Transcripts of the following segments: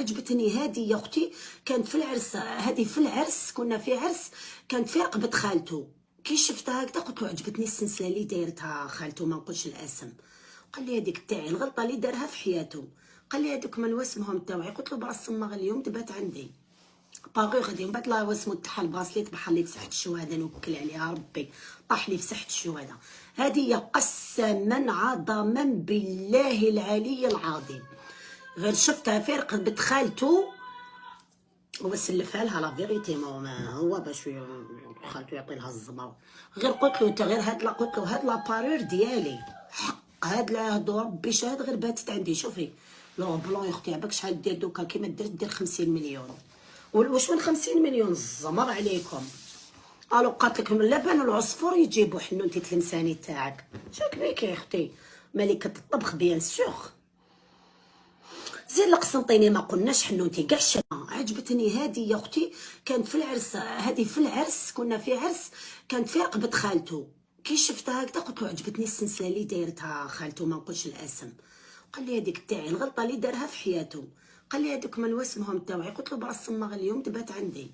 عجبتني هذه يا اختي. كانت في العرس، هذه في العرس، كنا في عرس، كانت في رقبه خالته. كي شفتها هكذا قلت له عجبتني السلسله اللي دايرتها خالته، ما نقولش الاسم. قال لي هذيك تاعي، الغلطه اللي دارها في حياته. قال لي هذوك من واسمهم تاوعي. قلت له براس صماغ اليوم تبات عندي باغي غادي. من بعد لا واسمو تاعها الباسليت بحال لي في ساحه الشهداء، نوكل عليها ربي طاح لي في ساحه الشهداء. هذه قسما عظما بالله العلي العظيم، غير شفتها في رقبة خالته هو سلفها لها لا فيريتي، ما هو باش خالته يعطي لها الزمر. غير قلت له غير هاد قلت له هاد لابارور ديالي حق، هاد لا هادو ربي شاهد غير باتت عندي. شوفي لو بلون يا اختي، عباك شحال دير دوكا كيما دير 50 مليون. واش من 50 مليون الزمر عليكم. الو قالت لك من اللبن والعصفور يجيبوا حنونتي تلمساني تاعك. شاك بيك يا اختي، ملكة الطبخ بيان سور. زين القسنطيني ما قلناش حنونتي كاع. عجبتني هذه يا اختي. كانت في العرس، هذه في العرس، كنا في عرس، كانت في رقبه خالته. كي شفتها هكذا قلت له عجبتني السلسله اللي دايرتها خالته، ما نقولش الاسم. قال لي هذيك تاعي، الغلطه اللي دارها في حياته. قال لي هذوك من واسمهم تاوعي. قلت له براس صماغ اليوم تبات عندي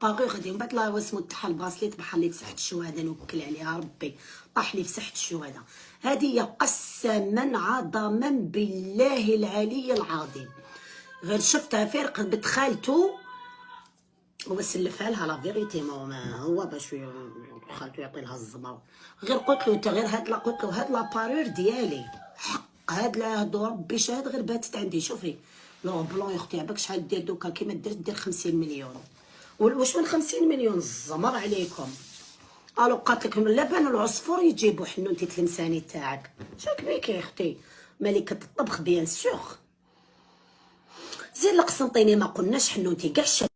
باغي غادي. من بعد لا واسمو تاعها الباسليت بحال لي في ساحه الشهداء، نوكل عليها ربي طاح لي في ساحه الشهداء. هذه قسما عظما بالله العلي العظيم، غير شفتها في رقبة خالته هو سلفها لها لا فيريتي، ما هو باش خالته يعطي لها الزمر. غير قلت له غير قلت له هاد لابارور ديالي حق، هاد لا هادو ربي شاهد غير باتت عندي. شوفي لو بلون يا اختي، عباك شحال دير دوكا كيما دير 50 مليون. واش من 50 مليون الزمر عليكم. الو قالت لك من اللبن والعصفور يجيبوا حنونتي تلمساني تاعك. شاك بيك يا اختي، ملكة الطبخ بيان سور. زين القسنطيني ما قلناش حنونتي كاع.